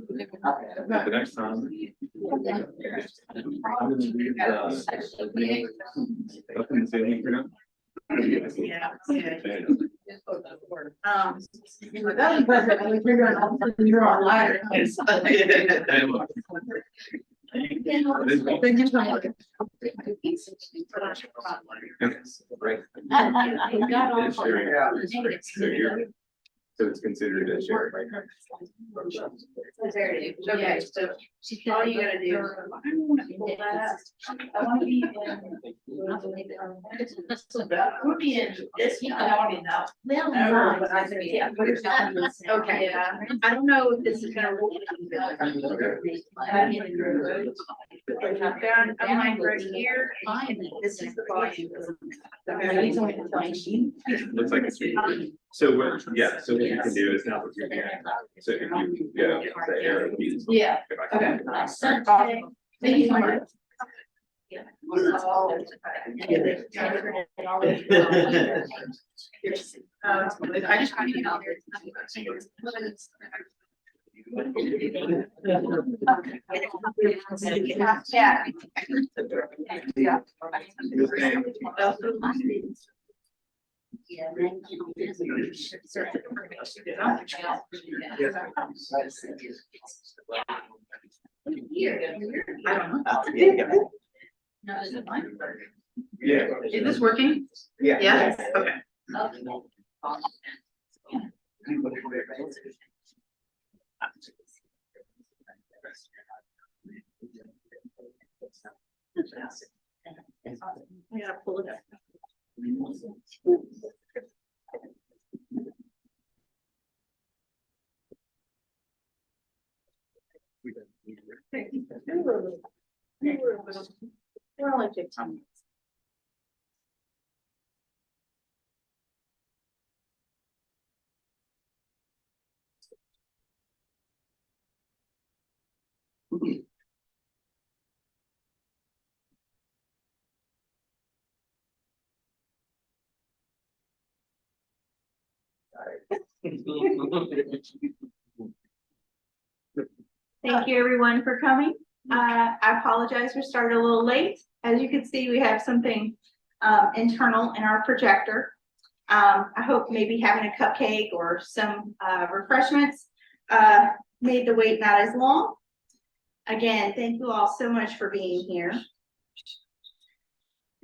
The next time, Yeah. That was perfect. I was figuring out the draw lighter. Thank you so much. So it's considered a share, right? Okay, so all you gotta do. I want to be in. This, I want to be now. But I think, yeah. Okay, yeah. I don't know if this is gonna roll. I'm like right here. This is the volume. Looks like it's. So what, yeah, so what you can do is now that you're here, so if you go the arrow keys. Yeah, okay. Thank you so much. I just got you out there. Yeah. Yeah. I don't know. No, is it mine? Yeah. Is this working? Yeah. Yeah, okay. I gotta pull it up. We're only 15 minutes. Thank you everyone for coming. I apologize, we started a little late. As you can see, we have something internal in our projector. I hope maybe having a cupcake or some refreshments made the wait not as long. Again, thank you all so much for being here.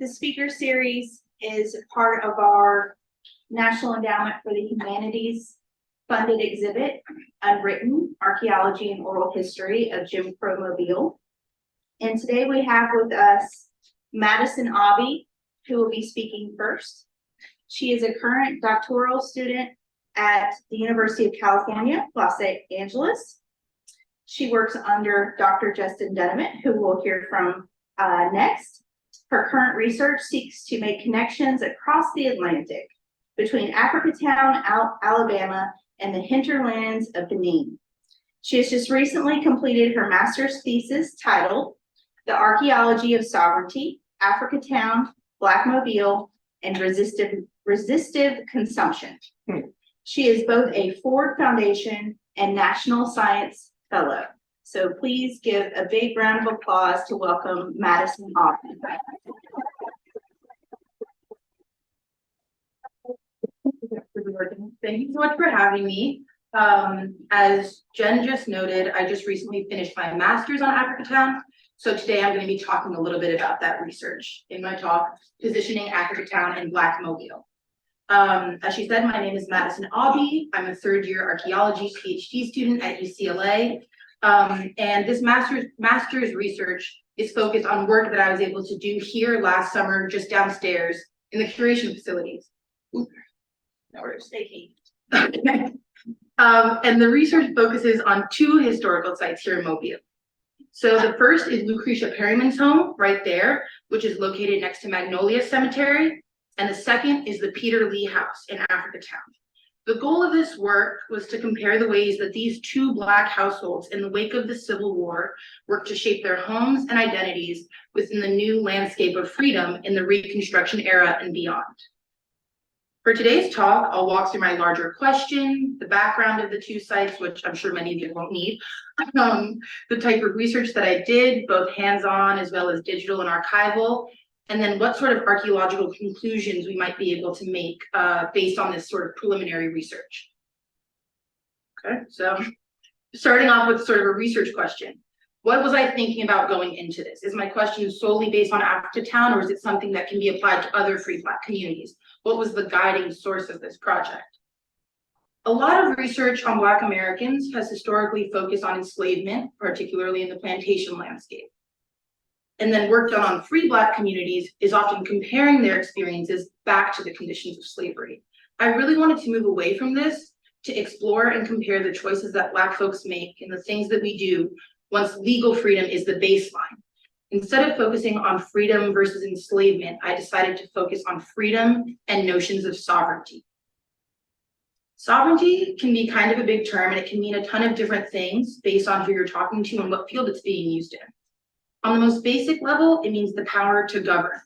The speaker series is part of our National Endowment for the Humanities funded exhibit, Unwritten, Archaeology and Oral History of Jim Crow Mobile. And today we have with us Madison Aubey, who will be speaking first. She is a current doctoral student at the University of California, Los Angeles. She works under Dr. Justin Dunneman, who we'll hear from next. Her current research seeks to make connections across the Atlantic between Africatown, Alabama, and the hinterlands of Benin. She has just recently completed her master's thesis titled The Archaeology of Sovereignty, Africatown, Black Mobile, and Resistive Consumption. She is both a Ford Foundation and National Science Fellow. So please give a big round of applause to welcome Madison Aubey. Thank you so much for having me. As Jen just noted, I just recently finished my master's on Africatown. So today I'm going to be talking a little bit about that research in my talk, Positioning Africatown and Black Mobile. As she said, my name is Madison Aubey. I'm a third-year archaeology PhD student at UCLA. And this master's research is focused on work that I was able to do here last summer, just downstairs in the curation facilities. Now we're staking. And the research focuses on two historical sites here in Mobile. So the first is Lucretia Perryman's home right there, which is located next to Magnolia Cemetery. And the second is the Peter Lee House in Africatown. The goal of this work was to compare the ways that these two Black households in the wake of the Civil War worked to shape their homes and identities within the new landscape of freedom in the Reconstruction era and beyond. For today's talk, I'll walk through my larger question, the background of the two sites, which I'm sure many of you won't need, the type of research that I did, both hands-on as well as digital and archival, and then what sort of archaeological conclusions we might be able to make based on this sort of preliminary research. Okay, so starting off with sort of a research question. What was I thinking about going into this? Is my question solely based on Africatown, or is it something that can be applied to other free Black communities? What was the guiding source of this project? A lot of research on Black Americans has historically focused on enslavement, particularly in the plantation landscape. And then work done on free Black communities is often comparing their experiences back to the conditions of slavery. I really wanted to move away from this to explore and compare the choices that Black folks make and the things that we do once legal freedom is the baseline. Instead of focusing on freedom versus enslavement, I decided to focus on freedom and notions of sovereignty. Sovereignty can be kind of a big term, and it can mean a ton of different things based on who you're talking to and what field it's being used in. On the most basic level, it means the power to govern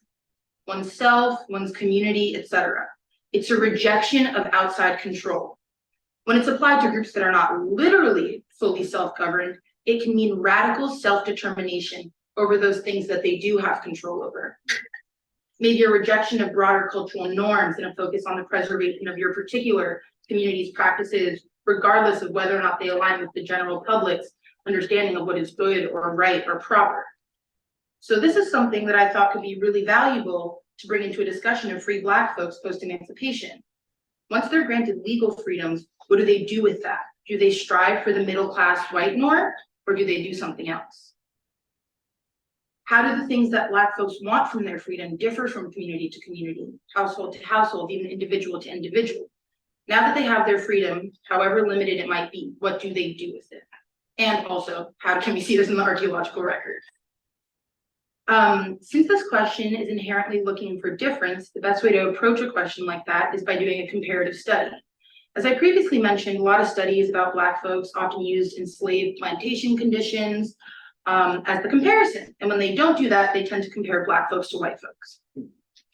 oneself, one's community, etc. It's a rejection of outside control. When it's applied to groups that are not literally fully self-governed, it can mean radical self-determination over those things that they do have control over. Maybe a rejection of broader cultural norms and a focus on the preservation of your particular community's practices, regardless of whether or not they align with the general public's understanding of what is good or right or proper. So this is something that I thought could be really valuable to bring into a discussion of free Black folks post-emancipation. Once they're granted legal freedoms, what do they do with that? Do they strive for the middle-class white norm, or do they do something else? How do the things that Black folks want from their freedom differ from community to community, household to household, even individual to individual? Now that they have their freedom, however limited it might be, what do they do with it? And also, how can we see this in the archaeological record? Since this question is inherently looking for difference, the best way to approach a question like that is by doing a comparative study. As I previously mentioned, a lot of studies about Black folks often used enslaved plantation conditions as the comparison. And when they don't do that, they tend to compare Black folks to white folks.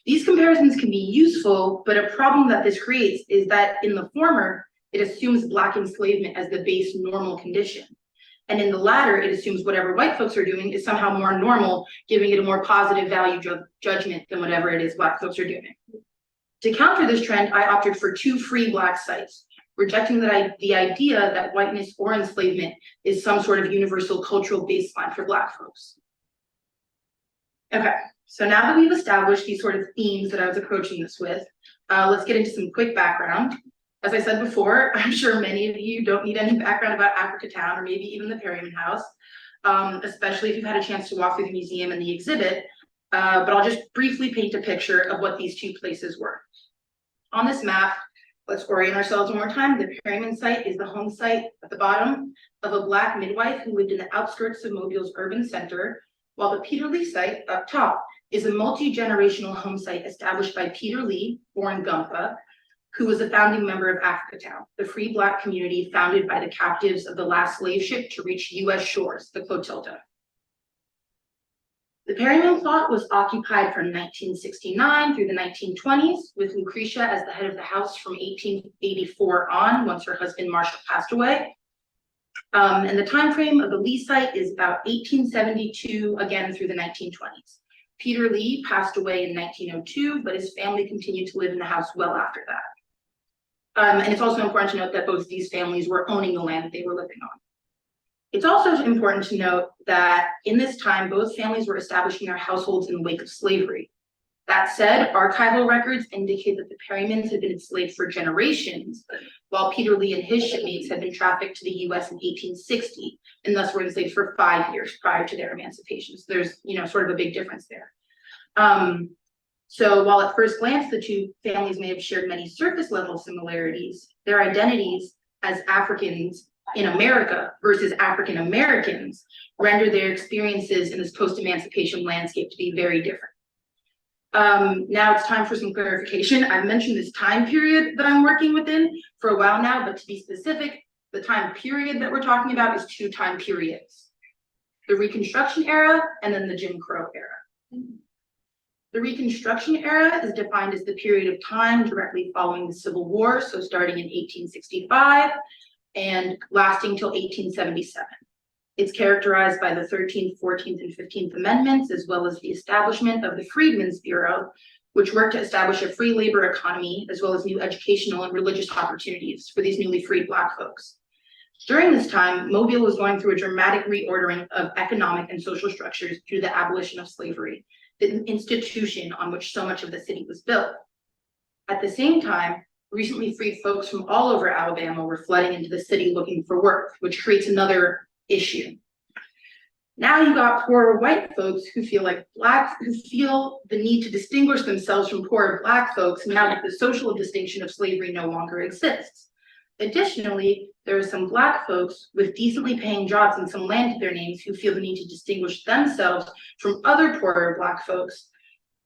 These comparisons can be useful, but a problem that this creates is that in the former, it assumes Black enslavement as the base normal condition. And in the latter, it assumes whatever white folks are doing is somehow more normal, giving it a more positive value judgment than whatever it is Black folks are doing. To counter this trend, I opted for two free Black sites, rejecting the idea that whiteness or enslavement is some sort of universal cultural baseline for Black folks. Okay, so now that we've established these sort of themes that I was approaching this with, let's get into some quick background. As I said before, I'm sure many of you don't need any background about Africatown or maybe even the Perryman House, especially if you've had a chance to walk through the museum and the exhibit, but I'll just briefly paint a picture of what these two places were. On this map, let's orient ourselves one more time. The Perryman site is the home site at the bottom of a Black midwife who lived in the outskirts of Mobile's urban center, while the Peter Lee site up top is a multi-generational home site established by Peter Lee, born Gumpa, who was a founding member of Africatown, the free Black community founded by the captives of the last slave ship to reach US shores, the Clotilda. The Perryman plot was occupied from 1969 through the 1920s, with Lucretia as the head of the house from 1884 on, once her husband Marshall passed away. And the time frame of the Lee site is about 1872, again through the 1920s. Peter Lee passed away in 1902, but his family continued to live in the house well after that. And it's also important to note that both these families were owning the land that they were living on. It's also important to note that in this time, both families were establishing their households in the wake of slavery. That said, archival records indicate that the Perrymans had been enslaved for generations, while Peter Lee and his shipmates had been trafficked to the US in 1860, and thus were enslaved for 5 years prior to their emancipation. So there's, sort of a big difference there. So while at first glance, the two families may have shared many surface level similarities, their identities as Africans in America versus African Americans render their experiences in this post-emancipation landscape to be very different. Now it's time for some clarification. I've mentioned this time period that I'm working within for a while now, but to be specific, the time period that we're talking about is 2 time periods: the Reconstruction era and then the Jim Crow era. The Reconstruction era is defined as the period of time directly following the Civil War, so starting in 1865 and lasting till 1877. It's characterized by the 13th, 14th, and 15th Amendments, as well as the establishment of the Freedmen's Bureau, which worked to establish a free labor economy, as well as new educational and religious opportunities for these newly freed Black folks. During this time, Mobile was going through a dramatic reordering of economic and social structures due to the abolition of slavery, the institution on which so much of the city was built. At the same time, recently freed folks from all over Alabama were flooding into the city looking for work, which creates another issue. Now you got poor white folks who feel the need to distinguish themselves from poor Black folks now that the social distinction of slavery no longer exists. Additionally, there are some Black folks with decently paying jobs and some land to their names who feel the need to distinguish themselves from other poorer Black folks,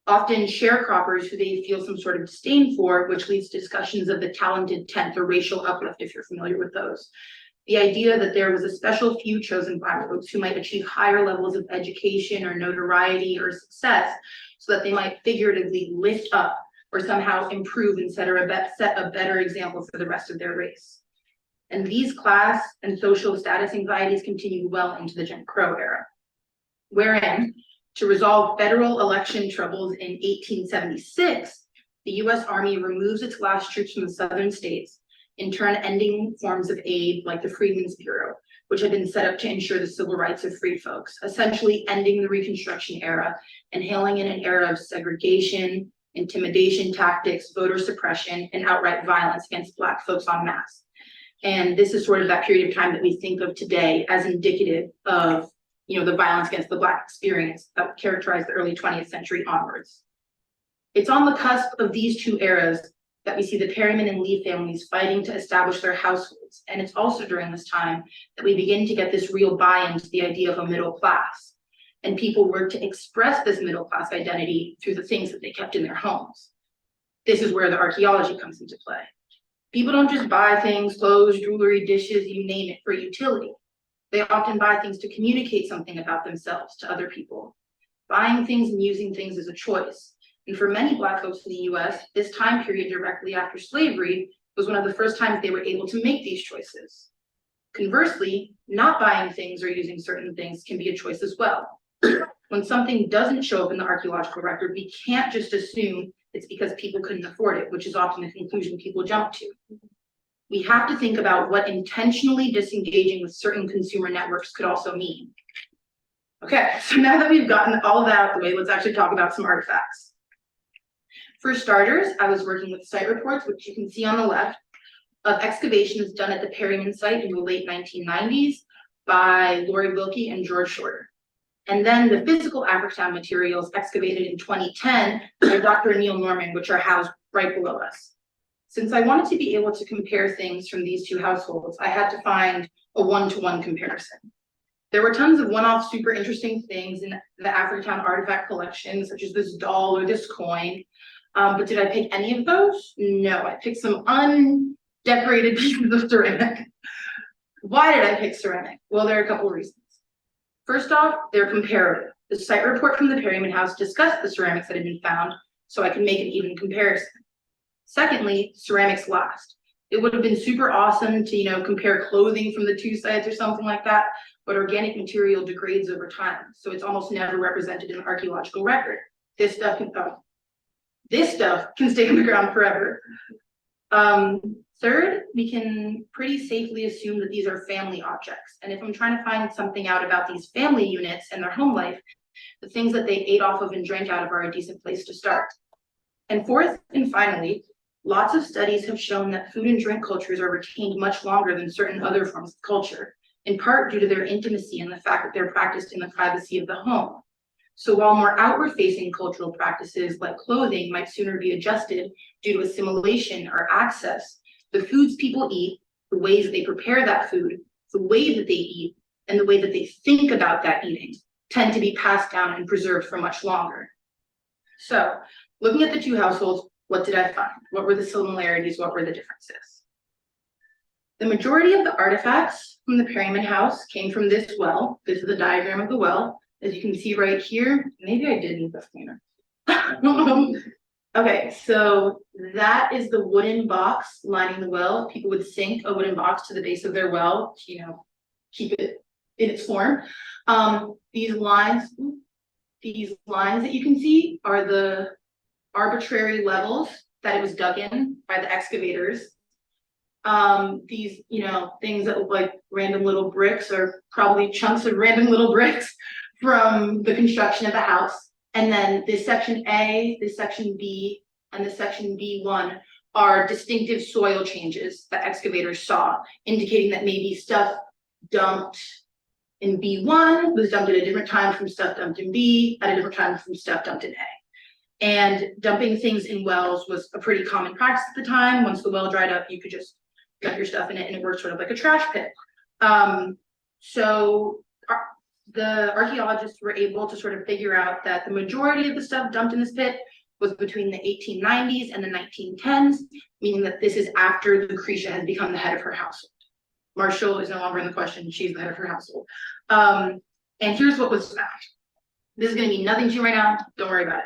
often sharecroppers who they feel some sort of disdain for, which leads to discussions of the talented 10th or racial uplift, if you're familiar with those. The idea that there was a special few chosen Black folks who might achieve higher levels of education or notoriety or success so that they might figuratively lift up or somehow improve and set a better example for the rest of their race. And these class and social status anxieties continued well into the Jim Crow era, wherein, to resolve federal election troubles in 1876, the US Army removes its last troops from the southern states, in turn ending forms of aid like the Freedmen's Bureau, which had been set up to ensure the civil rights of free folks, essentially ending the Reconstruction era and hailing in an era of segregation, intimidation tactics, voter suppression, and outright violence against Black folks en masse. And this is sort of that period of time that we think of today as indicative of, the violence against the Black experience that characterized the early 20th century onwards. It's on the cusp of these 2 eras that we see the Perryman and Lee families fighting to establish their households. And it's also during this time that we begin to get this real buy-in to the idea of a middle class. And people work to express this middle class identity through the things that they kept in their homes. This is where the archaeology comes into play. People don't just buy things, clothes, jewelry, dishes, you name it, for utility. They often buy things to communicate something about themselves to other people. Buying things and using things is a choice. And for many Black folks in the US, this time period directly after slavery was one of the first times they were able to make these choices. Conversely, not buying things or using certain things can be a choice as well. When something doesn't show up in the archaeological record, we can't just assume it's because people couldn't afford it, which is often the conclusion people jump to. We have to think about what intentionally disengaging with certain consumer networks could also mean. Okay, so now that we've gotten all of that out of the way, let's actually talk about some artifacts. For starters, I was working with site reports, which you can see on the left, of excavations done at the Perryman site in the late 1990s by Lori Wilkie and George Shorter. And then the physical Africatown materials excavated in 2010 by Dr. Neil Norman, which are housed right below us. Since I wanted to be able to compare things from these 2 households, I had to find a one-to-one comparison. There were tons of one-off super interesting things in the Africatown artifact collection, such as this doll or this coin. But did I pick any of those? No, I picked some undecorated pieces of ceramic. Why did I pick ceramic? Well, there are a couple reasons. First off, they're comparative. The site report from the Perryman House discussed the ceramics that had been found, so I can make an even comparison. Secondly, ceramics last. It would have been super awesome to, compare clothing from the 2 sites or something like that, but organic material degrades over time, so it's almost never represented in the archaeological record. This stuff can stay on the ground forever. Third, we can pretty safely assume that these are family objects. And if I'm trying to find something out about these family units and their home life, the things that they ate off of and drank out of are a decent place to start. And fourth, and finally, lots of studies have shown that food and drink cultures are retained much longer than certain other forms of culture, in part due to their intimacy and the fact that they're practiced in the privacy of the home. So while more outward-facing cultural practices like clothing might sooner be adjusted due to assimilation or access, the foods people eat, the ways that they prepare that food, the way that they eat, and the way that they think about that eating tend to be passed down and preserved for much longer. So looking at the two households, what did I find? What were the similarities? What were the differences? The majority of the artifacts from the Perryman house came from this well. This is the diagram of the well. As you can see right here, maybe I did need this cleaner. Okay, so that is the wooden box lining the well. People would sink a wooden box to the base of their well to, keep it in its form. These lines that you can see are the arbitrary levels that it was dug in by the excavators. These, things that look like random little bricks are probably chunks of random little bricks from the construction of the house. And then this section A, this section B, and this section B1 are distinctive soil changes that excavators saw, indicating that maybe stuff dumped in B1 was dumped at a different time from stuff dumped in B, at a different time from stuff dumped in A. And dumping things in wells was a pretty common practice at the time. Once the well dried up, you could just dump your stuff in it and it worked sort of like a trash pit. So the archaeologists were able to sort of figure out that the majority of the stuff dumped in this pit was between the 1890s and the 1910s, meaning that this is after Lucretia has become the head of her household. Marshall is no longer in the question, she's the head of her household. And here's what was found. This is going to mean nothing to you right now, don't worry about it.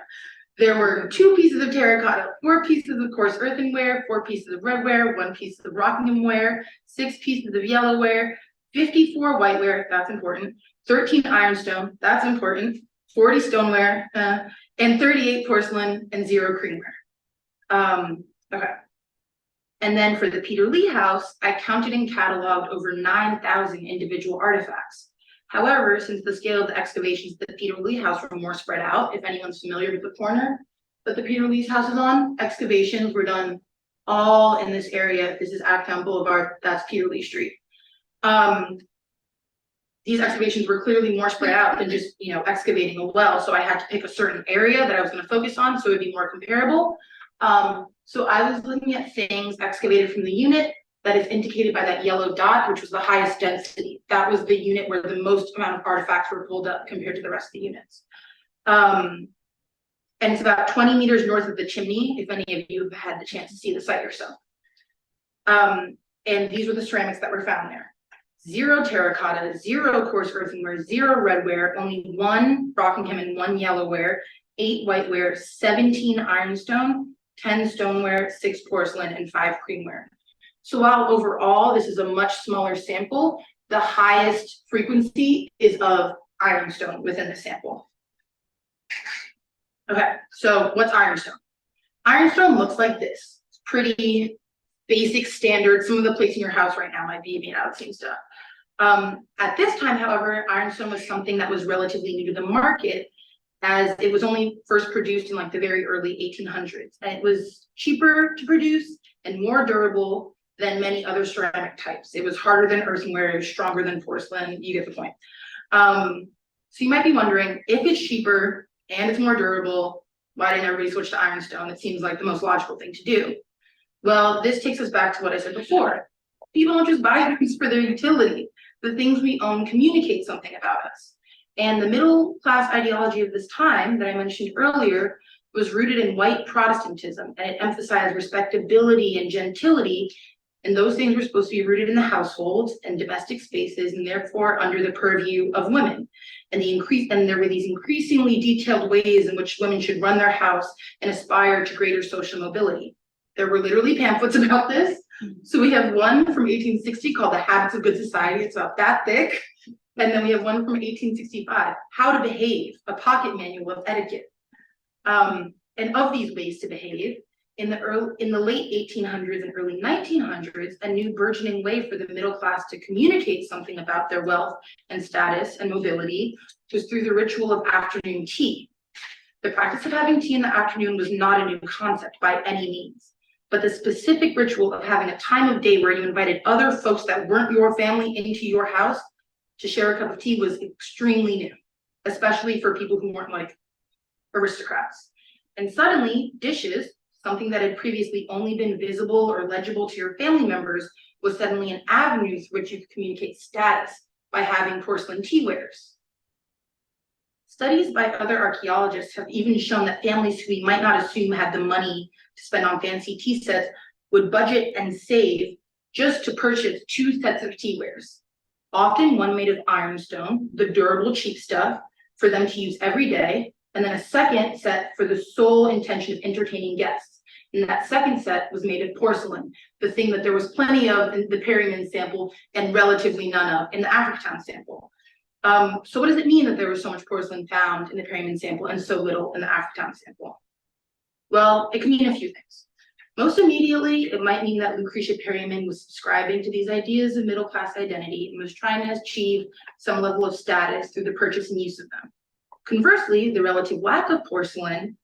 There were 2 pieces of terracotta, 4 pieces of coarse earthenware, 4 pieces of redware, 1 piece of Rockinghamware, 6 pieces of yellowware, 54 whiteware, that's important, 13 ironstone, that's important, 40 stoneware, and 38 porcelain and 0 creamware. Okay. And then for the Peter Lee house, I counted and cataloged over 9,000 individual artifacts. However, since the scale of the excavations at the Peter Lee house were more spread out, if anyone's familiar with the corner that the Peter Lee's house is on, excavations were done all in this area. This is Africatown Boulevard, that's Peter Lee Street. These excavations were clearly more spread out than just, excavating a well. So I had to pick a certain area that I was going to focus on so it'd be more comparable. So I was looking at things excavated from the unit that is indicated by that yellow dot, which was the highest density. That was the unit where the most amount of artifacts were pulled up compared to the rest of the units. And it's about 20 meters north of the chimney, if any of you have had the chance to see the site yourself. And these were the ceramics that were found there. 0 terracotta, 0 coarse earthenware, 0 redware, only 1 Rockingham and 1 yellowware, 8 whiteware, 17 ironstone, 10 stoneware, 6 porcelain, and 5 creamware. So while overall this is a much smaller sample, the highest frequency is of ironstone within the sample. Okay, so what's ironstone? Ironstone looks like this. It's pretty basic standard. Some of the plates in your house right now might be made out of the same stuff. At this time, however, ironstone was something that was relatively new to the market, as it was only first produced in like the very early 1800s. And it was cheaper to produce and more durable than many other ceramic types. It was harder than earthenware, stronger than porcelain, you get the point. So you might be wondering, if it's cheaper and it's more durable, why didn't everybody switch to ironstone? It seems like the most logical thing to do. Well, this takes us back to what I said before. People don't just buy things for their utility. The things we own communicate something about us. And the middle class ideology of this time that I mentioned earlier was rooted in white Protestantism, and it emphasized respectability and gentility. And those things were supposed to be rooted in the households and domestic spaces, and therefore under the purview of women. And there were these increasingly detailed ways in which women should run their house and aspire to greater social mobility. There were literally pamphlets about this. So we have one from 1860 called The Habits of Good Society. It's about that thick. And then we have one from 1865, How to Behave, a pocket manual of etiquette. And of these ways to behave, in the late 1800s and early 1900s, a new burgeoning way for the middle class to communicate something about their wealth and status and mobility was through the ritual of afternoon tea. The practice of having tea in the afternoon was not a new concept by any means, but the specific ritual of having a time of day where you invited other folks that weren't your family into your house to share a cup of tea was extremely new, especially for people who weren't like aristocrats. And suddenly, dishes, something that had previously only been visible or legible to your family members, was suddenly an avenue through which you could communicate status by having porcelain teawares. Studies by other archaeologists have even shown that families who we might not assume had the money to spend on fancy tea sets would budget and save just to purchase 2 sets of tea wares. Often one made of ironstone, the durable cheap stuff, for them to use every day, and then a second set for the sole intention of entertaining guests. And that second set was made of porcelain, the thing that there was plenty of in the Perryman sample and relatively none of in the Africatown sample. So what does it mean that there was so much porcelain found in the Perryman sample and so little in the Africatown sample? Well, it can mean a few things. Most immediately, it might mean that Lucretia Perryman was subscribing to these ideas of middle-class identity and was trying to achieve some level of status through the purchase and use of them. Conversely, the relative lack of porcelain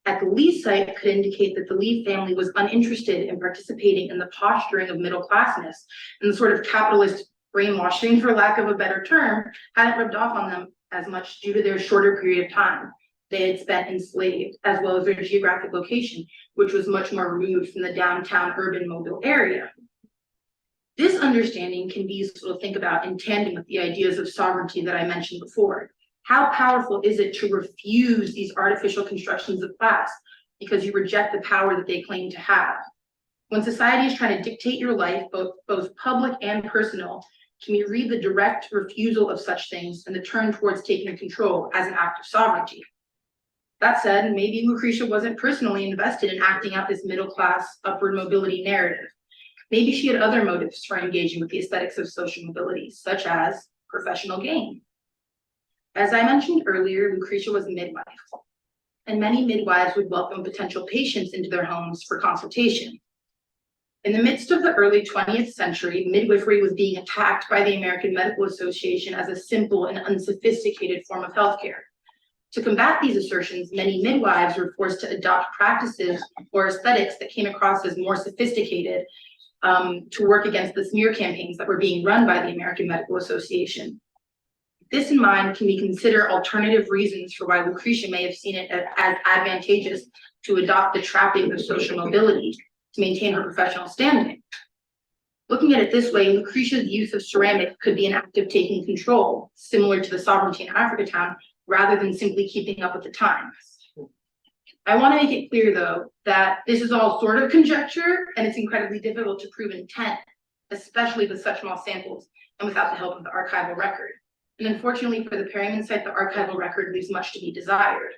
at the Lee site could indicate that the Lee family was uninterested in participating in the posturing of middle-classness, and the sort of capitalist brainwashing, for lack of a better term, hadn't rubbed off on them as much due to their shorter period of time they had spent enslaved, as well as their geographic location, which was much more removed from the downtown urban Mobile area. This understanding can be useful to think about in tandem with the ideas of sovereignty that I mentioned before. How powerful is it to refuse these artificial constructions of class because you reject the power that they claim to have? When society is trying to dictate your life, both public and personal, can we read the direct refusal of such things and the turn towards taking control as an act of sovereignty? That said, maybe Lucretia wasn't personally invested in acting out this middle-class upward mobility narrative. Maybe she had other motives for engaging with the aesthetics of social mobility, such as professional gain. As I mentioned earlier, Lucretia was a midwife, and many midwives would welcome potential patients into their homes for consultation. In the midst of the early 20th century, midwifery was being attacked by the American Medical Association as a simple and unsophisticated form of healthcare. To combat these assertions, many midwives were forced to adopt practices or aesthetics that came across as more sophisticated to work against the smear campaigns that were being run by the American Medical Association. With this in mind, can we consider alternative reasons for why Lucretia may have seen it as advantageous to adopt the trappings of social mobility to maintain her professional standing? Looking at it this way, Lucretia's use of ceramic could be an act of taking control, similar to the sovereignty in Africatown, rather than simply keeping up with the times. I want to make it clear, though, that this is all sort of conjecture, and it's incredibly difficult to prove intent, especially with such small samples and without the help of the archival record. And unfortunately for the Perryman site, the archival record leaves much to be desired.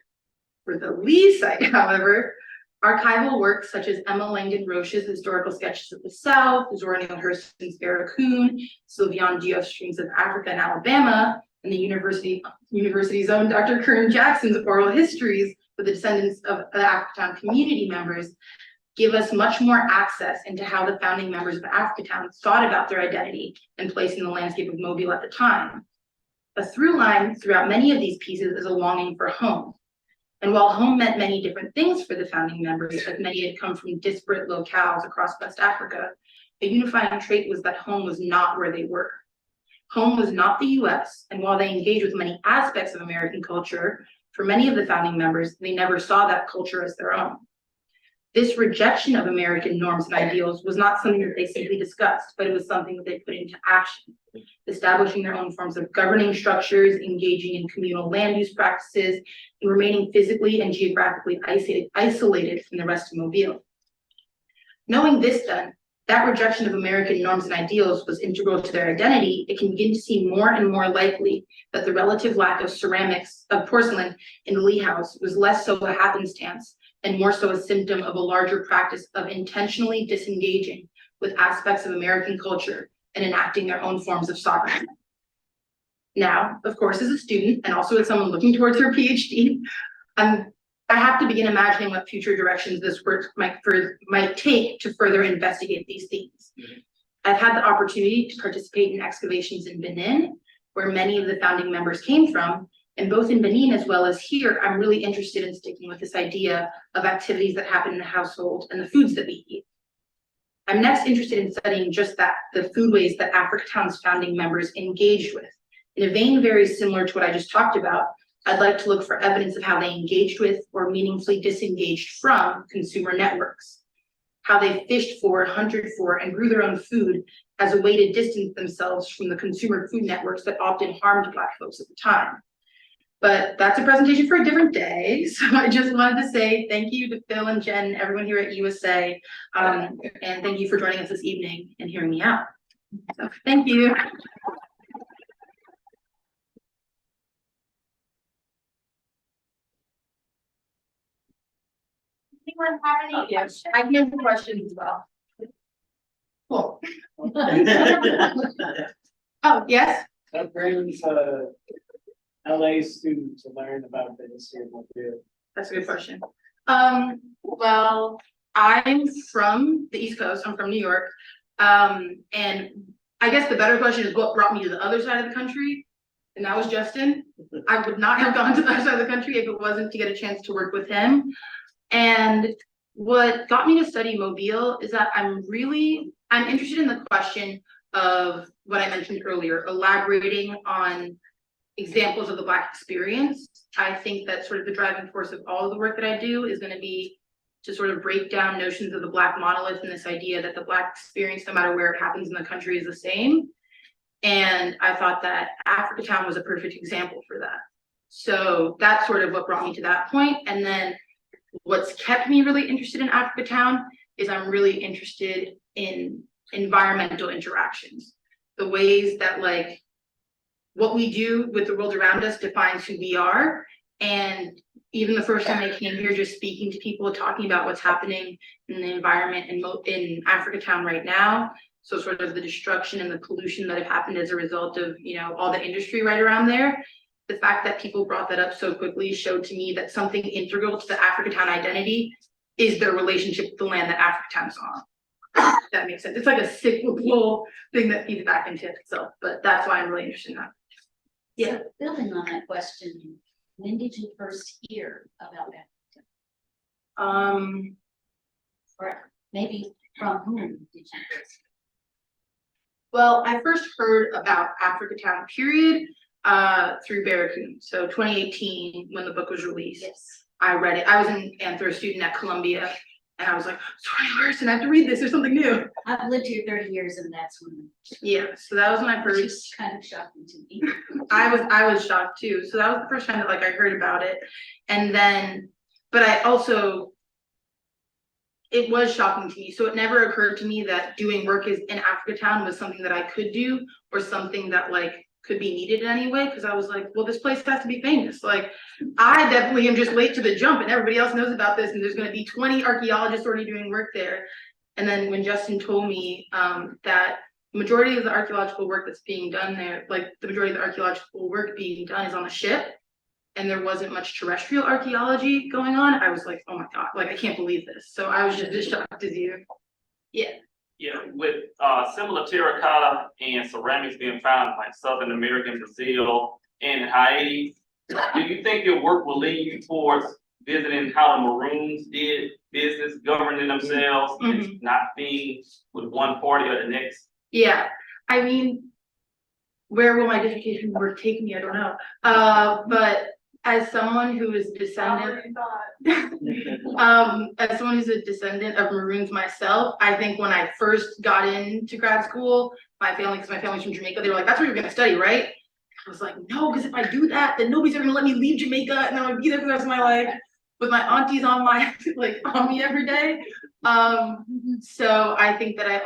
For the Lee site, however, archival works such as Emma Langdon Roche's Historical Sketches of the South, Zora Neale Hurston's Barracoon, Sylviane Diouf's Streams of Africa and Alabama, and the university's own Dr. Kern Jackson's Oral Histories for the descendants of the Africatown community members give us much more access into how the founding members of Africatown thought about their identity and place in the landscape of Mobile at the time. A through line throughout many of these pieces is a longing for home. And while home meant many different things for the founding members, as many had come from disparate locales across West Africa, a unifying trait was that home was not where they were. Home was not the US, and while they engaged with many aspects of American culture, for many of the founding members, they never saw that culture as their own. This rejection of American norms and ideals was not something that they simply discussed, but it was something that they put into action, establishing their own forms of governing structures, engaging in communal land use practices, and remaining physically and geographically isolated from the rest of Mobile. Knowing this then, that rejection of American norms and ideals was integral to their identity, it can begin to seem more and more likely that the relative lack of porcelain in the Lee House was less so a happenstance and more so a symptom of a larger practice of intentionally disengaging with aspects of American culture and enacting their own forms of sovereignty. Now, of course, as a student and also as someone looking towards her PhD, I have to begin imagining what future directions this work might take to further investigate these themes. I've had the opportunity to participate in excavations in Benin, where many of the founding members came from, and both in Benin as well as here, I'm really interested in sticking with this idea of activities that happen in the household and the foods that we eat. I'm next interested in studying just that, the foodways that Africatown's founding members engaged with. In a vein very similar to what I just talked about, I'd like to look for evidence of how they engaged with or meaningfully disengaged from consumer networks, how they fished for, hunted for, and grew their own food as a way to distance themselves from the consumer food networks that often harmed Black folks at the time. But that's a presentation for a different day. So I just wanted to say thank you to Phil and Jen, everyone here at USA. And thank you for joining us this evening and hearing me out. So thank you. Anyone have any? Yes, I can answer questions as well. Cool. Oh, yes? That brings LA students to learn about the history of Mobile. That's a good question. Well, I'm from the East Coast. I'm from New York. And I guess the better question is what brought me to the other side of the country? And that was Justin. I would not have gone to the other side of the country if it wasn't to get a chance to work with him. And what got me to study Mobile is that I'm interested in the question of what I mentioned earlier, elaborating on examples of the Black experience. I think that sort of the driving force of all of the work that I do is going to be to sort of break down notions of the Black monolith and this idea that the Black experience, no matter where it happens in the country, is the same. And I thought that Africatown was a perfect example for that. So that's sort of what brought me to that point. And then what's kept me really interested in Africatown is I'm really interested in environmental interactions, the ways that like what we do with the world around us defines who we are. And even the first time I came here, just speaking to people, talking about what's happening in the environment in Africatown right now. So sort of the destruction and the pollution that have happened as a result of, you know, all the industry right around there. The fact that people brought that up so quickly showed to me that something integral to the Africatown identity is their relationship with the land that Africatown's on. That makes sense. It's like a cyclical thing that feeds back into itself, but that's why I'm really interested in that. Yeah. So building on that question, when did you first hear about that? Or maybe from whom did you first? Well, I first heard about Africatown period through Barracoon. So 2018, when the book was released, Yes. I read it. I was an anthro student at Columbia, and I was like, 20 years and I have to read this. There's something new. I've lived here 30 years, and that's when. Yeah, so that was when I Which first. is kind of shocking to me. I was shocked too. So that was the first time that like I heard about it, and then, but I also. It was shocking to me. So it never occurred to me that doing work in Africatown was something that I could do or something that like could be needed in any way. Cause I was like, well, this place has to be famous. Like I definitely am just late to the jump and everybody else knows about this. And there's going to be 20 archaeologists already doing work there. And then when Justin told me that the majority of the archaeological work that's being done there, like the majority of the archaeological work being done is on the ship, and there wasn't much terrestrial archaeology going on, I was like, oh my God, like I can't believe this. So I was just as shocked as you. Yeah. Yeah, with similar terracotta and ceramics being found in like Southern American, Brazil, and Haiti, do you think your work will lead you towards visiting how the Maroons did business, governing themselves, and not being with one party or the next? Yeah, I mean, where will my dissertation work take me? I don't know. But as someone who is descendant, as someone who's a descendant of Maroons myself, I think when I first got into grad school, because my family's from Jamaica, they were like, that's what you're gonna study, right? I was like, no, because if I do that, then nobody's ever gonna let me leave Jamaica and I'm gonna be there for the rest of my life with my aunties on my on me every day. So I think that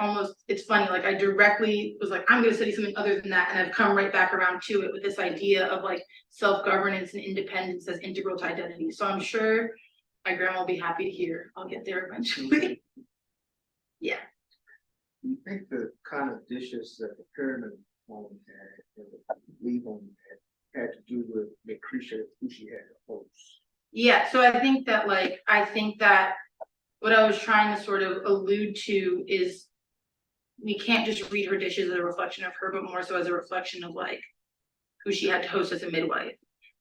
it's funny, like I directly was like, I'm gonna study something other than that, and I've come right back around to it with this idea of like self-governance and independence as integral to identity. So I'm sure my grandma will be happy to hear I'll get there eventually. Yeah. You think the kind of dishes that the pyramid woman had, and the Lee woman had to do with Lucretia, who she had to host? Yeah, so I think that what I was trying to sort of allude to is we can't just read her dishes as a reflection of her, but more so as a reflection of like who she had to host as a midwife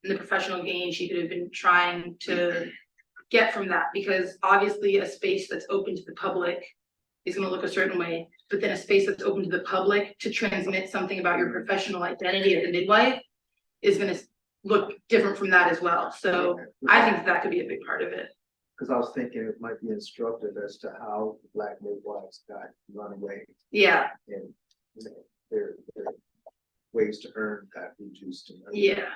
and the professional gain she could have been trying to get from that. Because obviously a space that's open to the public is going to look a certain way, but then a space that's open to the public to transmit something about your professional identity as a midwife is going to look different from that as well. So I think that could be a big part of it. Because I was thinking it might be instructive as to how the Black midwives got run away. Yeah. And their ways to earn got reduced to money. Yeah.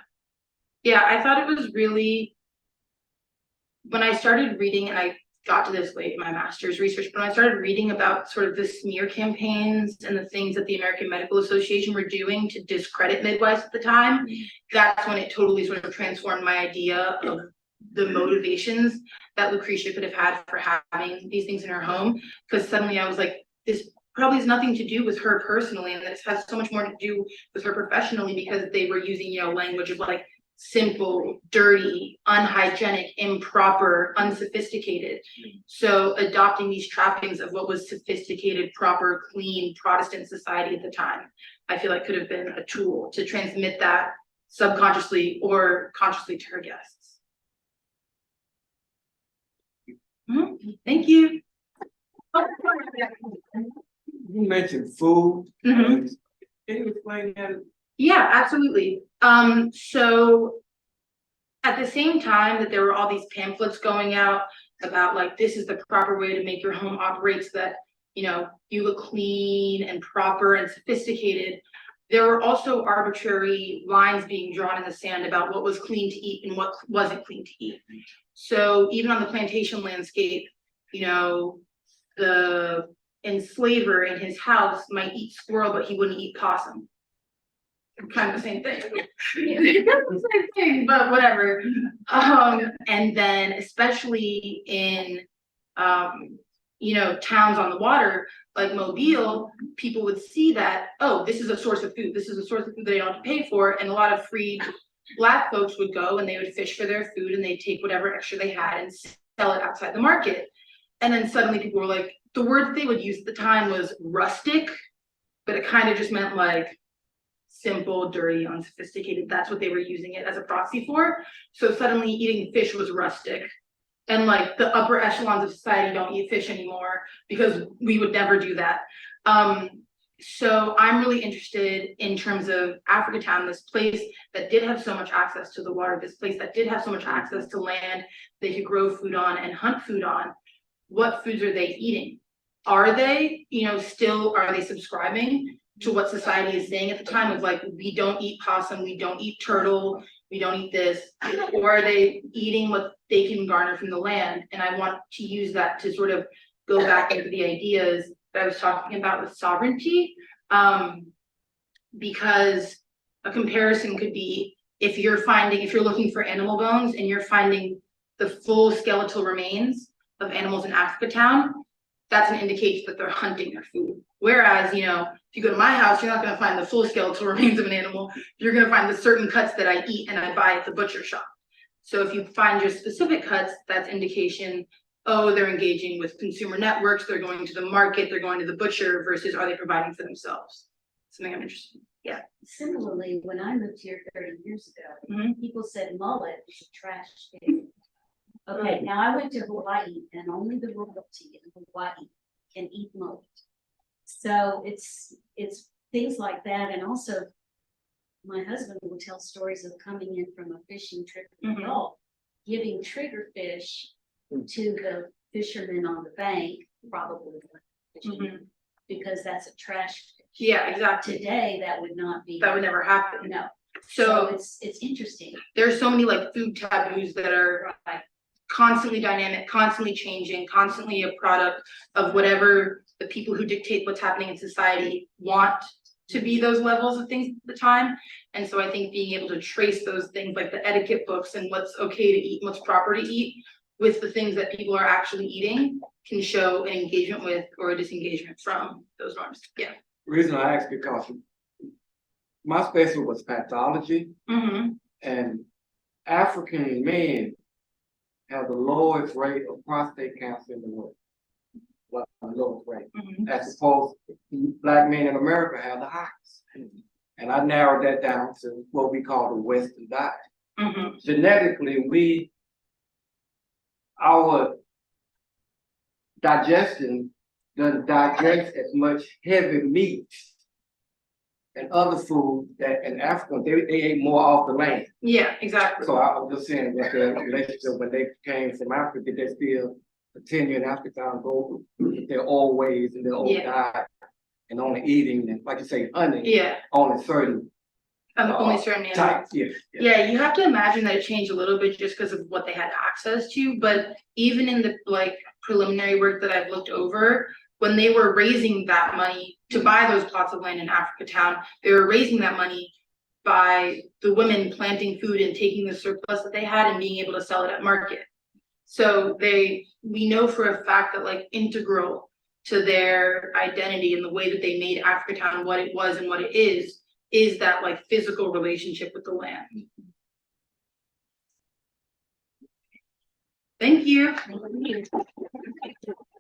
Yeah, I thought it was really, when I started reading, and I got to this late in my master's research, but when I started reading about sort of the smear campaigns and the things that the American Medical Association were doing to discredit midwives at the time, that's when it totally sort of transformed my idea of the motivations that Lucretia could have had for having these things in her home. Because suddenly I was like, this probably has nothing to do with her personally, and this has so much more to do with her professionally, because they were using, you know, language of like simple, dirty, unhygienic, improper, unsophisticated. So adopting these trappings of what was sophisticated, proper, clean Protestant society at the time, I feel like could have been a tool to transmit that subconsciously or consciously to her guests. Thank you. You mentioned food. Mhm. Can you explain that? Yeah, absolutely. So at the same time that there were all these pamphlets going out about like, this is the proper way to make your home operate so that, you know, you look clean and proper and sophisticated, there were also arbitrary lines being drawn in the sand about what was clean to eat and what wasn't clean to eat. So even on the plantation landscape, you know, the enslaver in his house might eat squirrel, but he wouldn't eat possum. Kind of the same thing. The same thing, but whatever. And then especially in you know, towns on the water like Mobile, people would see that, oh, this is a source of food. This is a source of food they don't have to pay for. And a lot of freed Black folks would go and they would fish for their food and they'd take whatever extra they had and sell it outside the market. And then suddenly people were like, the word that they would use at the time was rustic, but it kind of just meant like simple, dirty, unsophisticated. That's what they were using it as a proxy for. So suddenly eating fish was rustic. And like the upper echelons of society don't eat fish anymore because we would never do that. So I'm really interested in terms of Africatown, this place that did have so much access to the water, this place that did have so much access to land they could grow food on and hunt food on. What foods are they eating? Are they, you know, still, are they subscribing to what society is saying at the time of like, we don't eat possum, we don't eat turtle, we don't eat this, or are they eating what they can garner from the land? And I want to use that to sort of go back into the ideas that I was talking about with sovereignty, because a comparison could be if you're looking for animal bones and you're finding the full skeletal remains of animals in Africatown, that's an indication that they're hunting their food. Whereas, you know, if you go to my house, you're not going to find the full skeletal remains of an animal. You're going to find the certain cuts that I eat and I buy at the butcher shop. So if you find your specific cuts, that's indication, oh, they're engaging with consumer networks, they're going to the market, they're going to the butcher, versus are they providing for themselves? Something I'm interested in. Yeah. Similarly, when I moved here 30 years ago, people said mullet is a trash can. Okay, now I went to Hawaii and only the royalty in Hawaii can eat mullet. So it's things like that. And also my husband would tell stories of coming in from a fishing trip in the Gulf, giving trigger fish to the fishermen on the bank, probably fishing, because that's a trash fish. Yeah, exactly. Today that would not be. That would never happen. No. So it's interesting. There's so many like food taboos that are like constantly dynamic, constantly changing, constantly a product of whatever the people who dictate what's happening in society want to be those levels of things at the time. And so I think being able to trace those things like the etiquette books and what's okay to eat, what's proper to eat with the things that people are actually eating can show an engagement with or a disengagement from those norms. Yeah. The reason I asked because my specialty was pathology, and African men have the lowest rate of prostate cancer in the world. Well, the lowest rate. As opposed to Black men in America have the highest. And I narrowed that down to what we call the Western diet. Genetically, our digestion doesn't digest as much heavy meat and other food that in Africa, they ate more off the land. Yeah, exactly. So I was just saying with the relationship when they came from Africa, did they still continue in Africatown, go with their old ways and their old diet and only eating and like you say, hunting on a certain Only certain type, animals. yes. Yeah, you have to imagine that it changed a little bit just because of what they had access to, but even in the like preliminary work that I've looked over, when they were raising that money to buy those plots of land in Africatown, they were raising that money by the women planting food and taking the surplus that they had and being able to sell it at market. So we know for a fact that like integral to their identity and the way that they made Africatown what it was and what it is that like physical relationship with the land. Thank you.